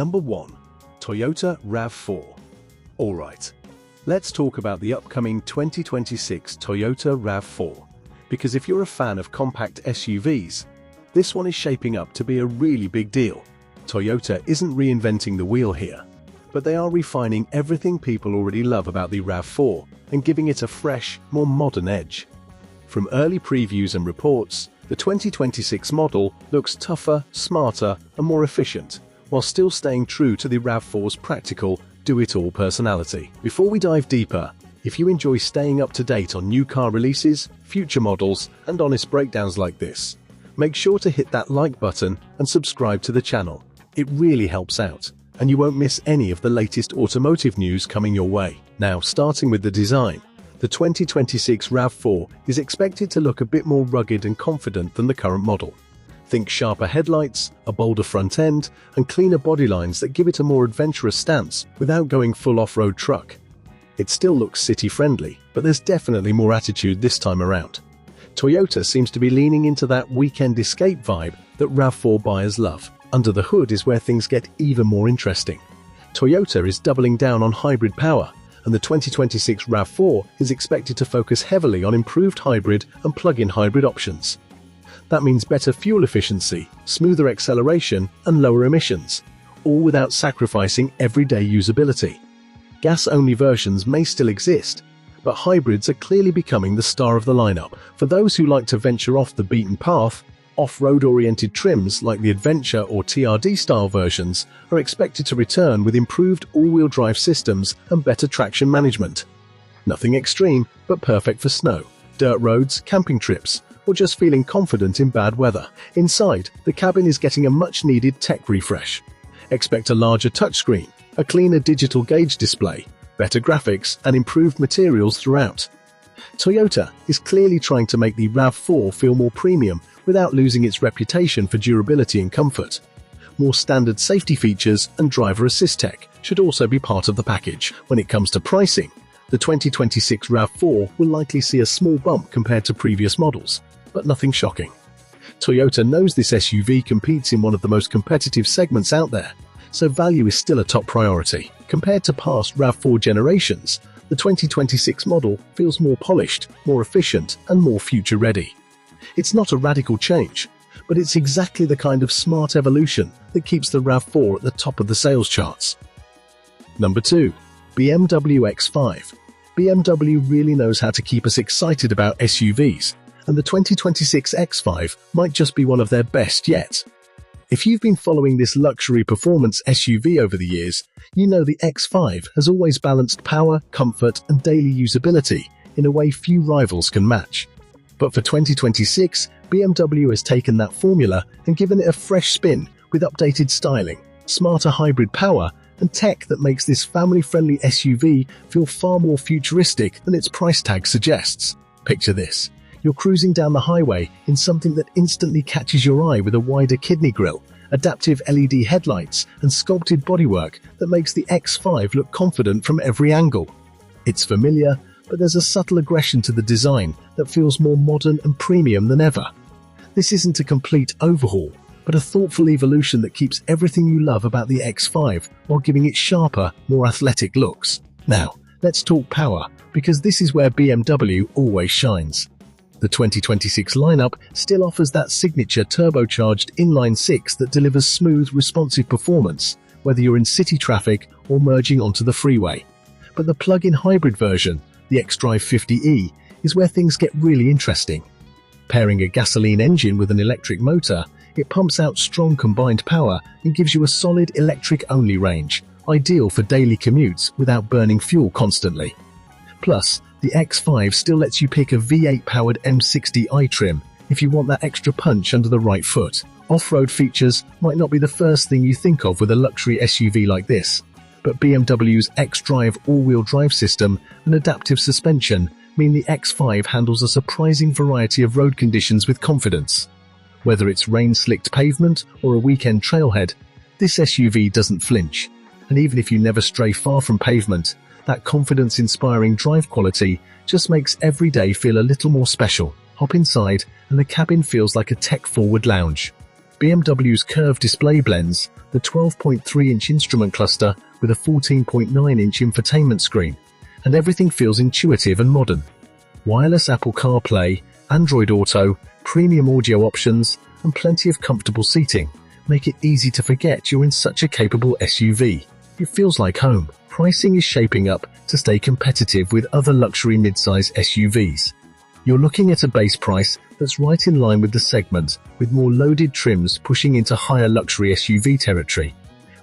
Number 1. Toyota RAV4. Alright, let's talk about the upcoming 2026 Toyota RAV4, because if you're a fan of compact SUVs, this one is shaping up to be a really big deal. Toyota isn't reinventing the wheel here, but they are refining everything people already love about the RAV4 and giving it a fresh, more modern edge. From early previews and reports, the 2026 model looks tougher, smarter, and more efficient, while still staying true to the RAV4's practical, do-it-all personality. Before we dive deeper, if you enjoy staying up to date on new car releases, future models, and honest breakdowns like this, make sure to hit that like button and subscribe to the channel. It really helps out, and you won't miss any of the latest automotive news coming your way. Now, starting with the design, the 2026 RAV4 is expected to look a bit more rugged and confident than the current model. Think sharper headlights, a bolder front end, and cleaner body lines that give it a more adventurous stance without going full off-road truck. It still looks city-friendly, but there's definitely more attitude this time around. Toyota seems to be leaning into that weekend escape vibe that RAV4 buyers love. Under the hood is where things get even more interesting. Toyota is doubling down on hybrid power, and the 2026 RAV4 is expected to focus heavily on improved hybrid and plug-in hybrid options. That means better fuel efficiency, smoother acceleration, and lower emissions, all without sacrificing everyday usability. Gas-only versions may still exist, but hybrids are clearly becoming the star of the lineup. For those who like to venture off the beaten path, off-road-oriented trims like the Adventure or TRD-style versions are expected to return with improved all-wheel drive systems and better traction management. Nothing extreme, but perfect for snow, dirt roads, camping trips, or just feeling confident in bad weather. Inside, the cabin is getting a much-needed tech refresh. Expect a larger touchscreen, a cleaner digital gauge display, better graphics, and improved materials throughout. Toyota is clearly trying to make the RAV4 feel more premium without losing its reputation for durability and comfort. More standard safety features and driver assist tech should also be part of the package. When it comes to pricing, the 2026 RAV4 will likely see a small bump compared to previous models, but nothing shocking. Toyota knows this SUV competes in one of the most competitive segments out there, so value is still a top priority. Compared to past RAV4 generations, the 2026 model feels more polished, more efficient, and more future-ready. It's not a radical change, but it's exactly the kind of smart evolution that keeps the RAV4 at the top of the sales charts. Number 2. BMW X5. BMW really knows how to keep us excited about SUVs, and the 2026 X5 might just be one of their best yet. If you've been following this luxury performance SUV over the years, you know the X5 has always balanced power, comfort, and daily usability in a way few rivals can match. But for 2026, BMW has taken that formula and given it a fresh spin with updated styling, smarter hybrid power, and tech that makes this family-friendly SUV feel far more futuristic than its price tag suggests. Picture this. You're cruising down the highway in something that instantly catches your eye with a wider kidney grille, adaptive LED headlights, and sculpted bodywork that makes the X5 look confident from every angle. It's familiar, but there's a subtle aggression to the design that feels more modern and premium than ever. This isn't a complete overhaul, but a thoughtful evolution that keeps everything you love about the X5 while giving it sharper, more athletic looks. Now, let's talk power, because this is where BMW always shines. The 2026 lineup still offers that signature turbocharged inline-six that delivers smooth, responsive performance, whether you're in city traffic or merging onto the freeway. But the plug-in hybrid version, the xDrive 50e, is where things get really interesting. Pairing a gasoline engine with an electric motor, it pumps out strong combined power and gives you a solid electric-only range, ideal for daily commutes without burning fuel constantly. Plus, the X5 still lets you pick a V8-powered M60i trim if you want that extra punch under the right foot. Off-road features might not be the first thing you think of with a luxury SUV like this, but BMW's xDrive all-wheel drive system and adaptive suspension mean the X5 handles a surprising variety of road conditions with confidence. Whether it's rain-slicked pavement or a weekend trailhead, this SUV doesn't flinch. And even if you never stray far from pavement, that confidence-inspiring drive quality just makes every day feel a little more special. Hop inside, and the cabin feels like a tech-forward lounge. BMW's curved display blends the 12.3-inch instrument cluster with a 14.9-inch infotainment screen, and everything feels intuitive and modern. Wireless Apple CarPlay, Android Auto, premium audio options, and plenty of comfortable seating make it easy to forget you're in such a capable SUV. It feels like home. Pricing is shaping up to stay competitive with other luxury midsize SUVs. You're looking at a base price that's right in line with the segment, with more loaded trims pushing into higher luxury SUV territory.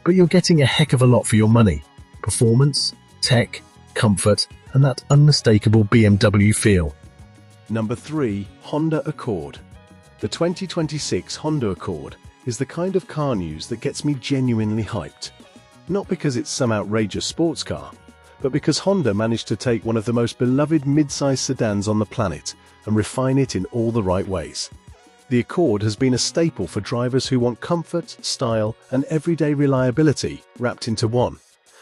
But you're getting a heck of a lot for your money. Performance, tech, comfort, and that unmistakable BMW feel. Number 3. Honda Accord. The 2026 Honda Accord is the kind of car news that gets me genuinely hyped. Not because it's some outrageous sports car, but because Honda managed to take one of the most beloved mid-size sedans on the planet and refine it in all the right ways. The Accord has been a staple for drivers who want comfort, style, and everyday reliability wrapped into one.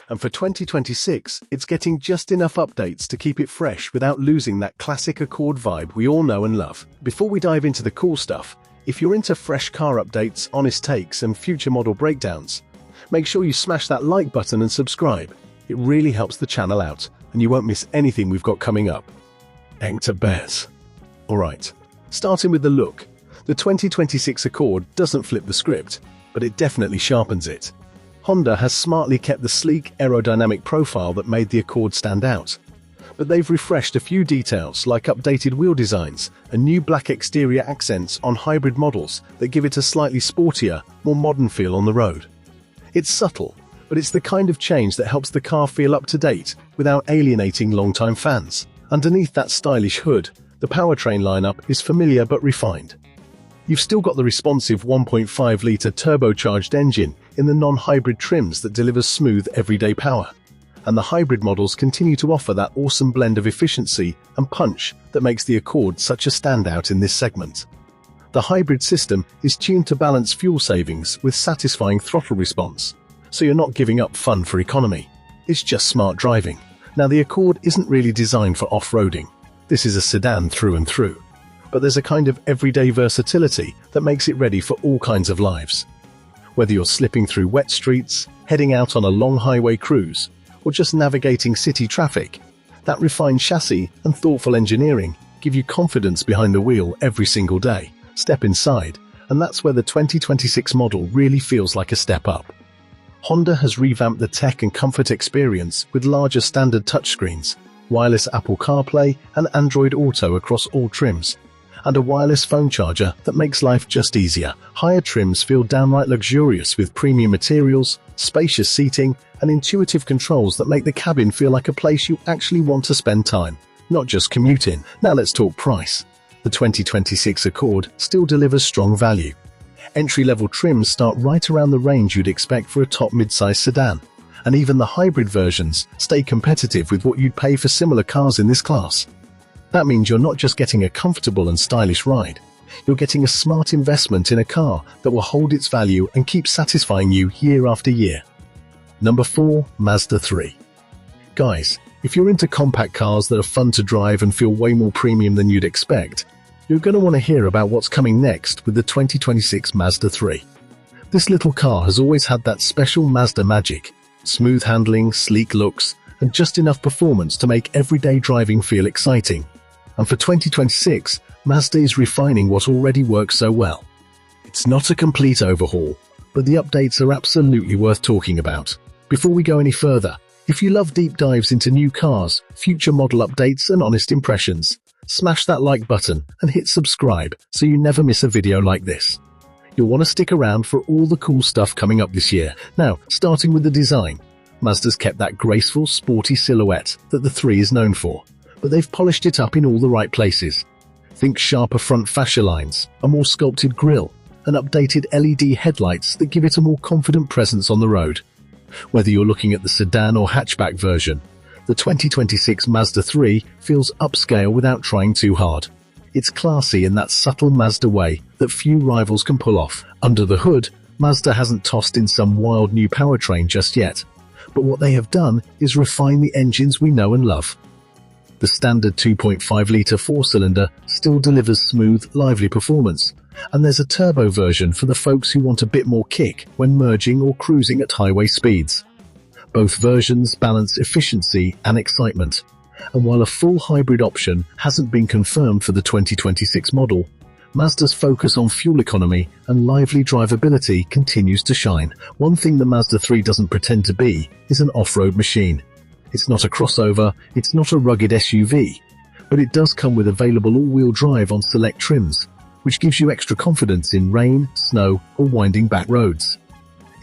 And for 2026, it's getting just enough updates to keep it fresh without losing that classic Accord vibe we all know and love. Before we dive into the cool stuff, if you're into fresh car updates, honest takes, and future model breakdowns, make sure you smash that like button and subscribe. It really helps the channel out, and you won't miss anything we've got coming up. Enter bears. Alright, starting with the look. The 2026 Accord doesn't flip the script, but it definitely sharpens it. Honda has smartly kept the sleek, aerodynamic profile that made the Accord stand out. But they've refreshed a few details like updated wheel designs and new black exterior accents on hybrid models that give it a slightly sportier, more modern feel on the road. It's subtle, but it's the kind of change that helps the car feel up to date without alienating longtime fans. Underneath that stylish hood, the powertrain lineup is familiar but refined. You've still got the responsive 1.5-litre turbocharged engine in the non-hybrid trims that delivers smooth everyday power. And the hybrid models continue to offer that awesome blend of efficiency and punch that makes the Accord such a standout in this segment. The hybrid system is tuned to balance fuel savings with satisfying throttle response, so you're not giving up fun for economy. It's just smart driving. Now, the Accord isn't really designed for off-roading. This is a sedan through and through. But there's a kind of everyday versatility that makes it ready for all kinds of lives. Whether you're slipping through wet streets, heading out on a long highway cruise, or just navigating city traffic, that refined chassis and thoughtful engineering give you confidence behind the wheel every single day. Step inside, and that's where the 2026 model really feels like a step up. Honda has revamped the tech and comfort experience with larger standard touchscreens, wireless Apple CarPlay and Android Auto across all trims, and a wireless phone charger that makes life just easier. Higher trims feel downright luxurious with premium materials, spacious seating, and intuitive controls that make the cabin feel like a place you actually want to spend time, not just commute in. Now let's talk price. The 2026 Accord still delivers strong value. Entry-level trims start right around the range you'd expect for a top mid-size sedan, and even the hybrid versions stay competitive with what you'd pay for similar cars in this class. That means you're not just getting a comfortable and stylish ride, you're getting a smart investment in a car that will hold its value and keep satisfying you year after year. Number 4. Mazda 3. Guys, if you're into compact cars that are fun to drive and feel way more premium than you'd expect, you're going to want to hear about what's coming next with the 2026 Mazda 3. This little car has always had that special Mazda magic, smooth handling, sleek looks, and just enough performance to make everyday driving feel exciting. And for 2026, Mazda is refining what already works so well. It's not a complete overhaul, but the updates are absolutely worth talking about. Before we go any further, if you love deep dives into new cars, future model updates, and honest impressions, smash that like button and hit subscribe so you never miss a video like this. You'll want to stick around for all the cool stuff coming up this year. Now, starting with the design, Mazda's kept that graceful, sporty silhouette that the 3 is known for, but they've polished it up in all the right places. Think sharper front fascia lines, a more sculpted grille, and updated LED headlights that give it a more confident presence on the road. Whether you're looking at the sedan or hatchback version, the 2026 Mazda 3 feels upscale without trying too hard. It's classy in that subtle Mazda way that few rivals can pull off. Under the hood, Mazda hasn't tossed in some wild new powertrain just yet, but what they have done is refine the engines we know and love. The standard 2.5-litre 4-cylinder still delivers smooth, lively performance, And there's a turbo version for the folks who want a bit more kick when merging or cruising at highway speeds. Both versions balance efficiency and excitement. And while a full hybrid option hasn't been confirmed for the 2026 model, Mazda's focus on fuel economy and lively drivability continues to shine. One thing the Mazda 3 doesn't pretend to be is an off-road machine. It's not a crossover, it's not a rugged SUV, but it does come with available all-wheel drive on select trims, which gives you extra confidence in rain, snow, or winding back roads.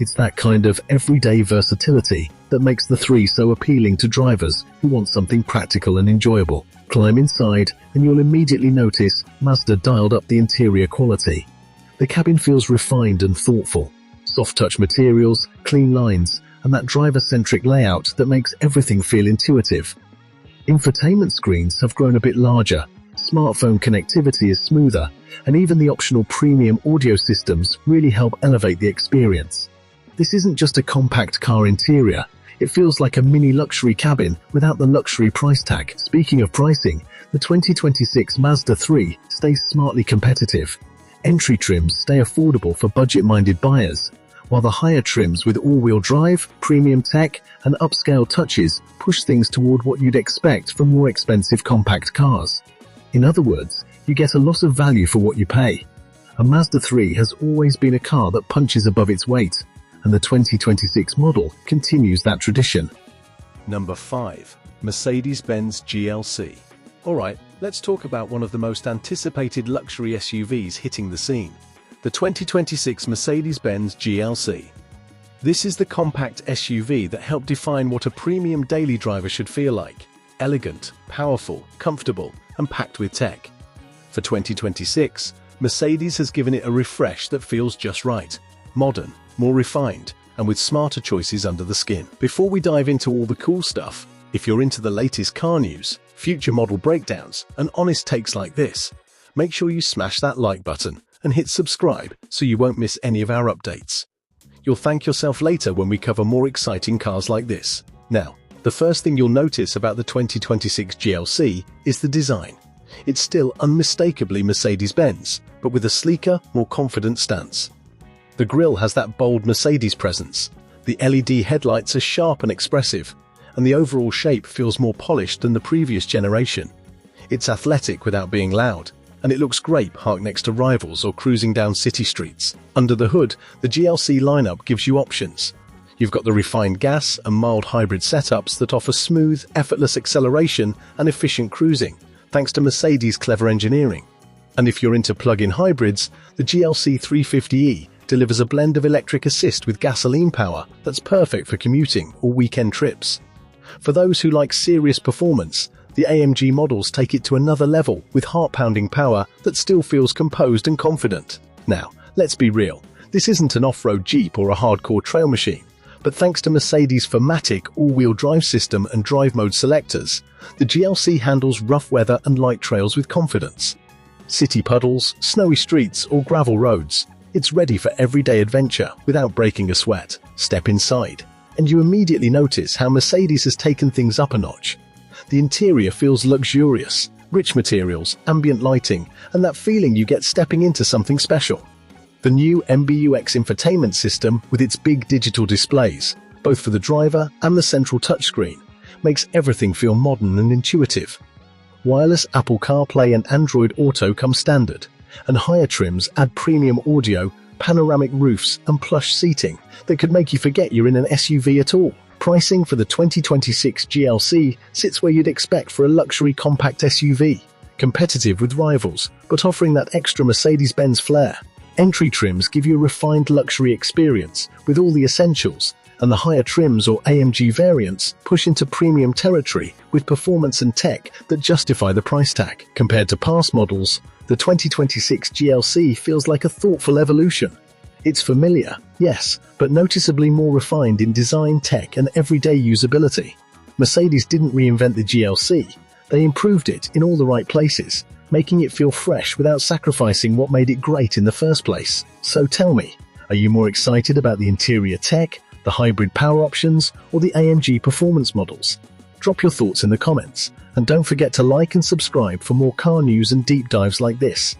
It's that kind of everyday versatility that makes the 3 so appealing to drivers who want something practical and enjoyable. Climb inside and you'll immediately notice Mazda dialed up the interior quality. The cabin feels refined and thoughtful. Soft touch materials, clean lines, and that driver-centric layout that makes everything feel intuitive. Infotainment screens have grown a bit larger, smartphone connectivity is smoother, and even the optional premium audio systems really help elevate the experience. This isn't just a compact car interior, it feels like a mini luxury cabin without the luxury price tag. Speaking of pricing, the 2026 Mazda 3 stays smartly competitive. Entry trims stay affordable for budget-minded buyers, while the higher trims with all-wheel drive, premium tech, and upscale touches push things toward what you'd expect from more expensive compact cars. In other words, you get a lot of value for what you pay. A Mazda 3 has always been a car that punches above its weight, and the 2026 model continues that tradition. Number 5. Mercedes-Benz GLC. Alright, let's talk about one of the most anticipated luxury SUVs hitting the scene. The 2026 Mercedes-Benz GLC. This is the compact SUV that helped define what a premium daily driver should feel like. Elegant, powerful, comfortable, and packed with tech. For 2026, Mercedes has given it a refresh that feels just right. Modern, more refined, and with smarter choices under the skin. Before we dive into all the cool stuff, if you're into the latest car news, future model breakdowns, and honest takes like this, make sure you smash that like button and hit subscribe so you won't miss any of our updates. You'll thank yourself later when we cover more exciting cars like this. Now, the first thing you'll notice about the 2026 GLC is the design. It's still unmistakably Mercedes-Benz, but with a sleeker, more confident stance. The grille has that bold Mercedes presence, the LED headlights are sharp and expressive, and the overall shape feels more polished than the previous generation. It's athletic without being loud, and it looks great parked next to rivals or cruising down city streets. Under the hood, the GLC lineup gives you options. You've got the refined gas and mild hybrid setups that offer smooth, effortless acceleration and efficient cruising, thanks to Mercedes' clever engineering. And if you're into plug-in hybrids, the GLC 350e delivers a blend of electric assist with gasoline power that's perfect for commuting or weekend trips. For those who like serious performance, the AMG models take it to another level with heart-pounding power that still feels composed and confident. Now, let's be real, this isn't an off-road Jeep or a hardcore trail machine, but thanks to Mercedes' Formatic all-wheel drive system and drive mode selectors, the GLC handles rough weather and light trails with confidence. City puddles, snowy streets, or gravel roads, it's ready for everyday adventure without breaking a sweat. Step inside, and you immediately notice how Mercedes has taken things up a notch. The interior feels luxurious, rich materials, ambient lighting, and that feeling you get stepping into something special. The new MBUX infotainment system, with its big digital displays, both for the driver and the central touchscreen, makes everything feel modern and intuitive. Wireless Apple CarPlay and Android Auto come standard, and higher trims add premium audio, panoramic roofs, and plush seating that could make you forget you're in an SUV at all. Pricing for the 2026 GLC sits where you'd expect for a luxury compact SUV, competitive with rivals, but offering that extra Mercedes-Benz flair. Entry trims give you a refined luxury experience with all the essentials, and the higher trims or AMG variants push into premium territory with performance and tech that justify the price tag. Compared to past models, the 2026 GLC feels like a thoughtful evolution. It's familiar, yes, but noticeably more refined in design, tech, and everyday usability. Mercedes didn't reinvent the GLC, they improved it in all the right places, making it feel fresh without sacrificing what made it great in the first place. So tell me, are you more excited about the interior tech, the hybrid power options, or the AMG performance models? Drop your thoughts in the comments, and don't forget to like and subscribe for more car news and deep dives like this.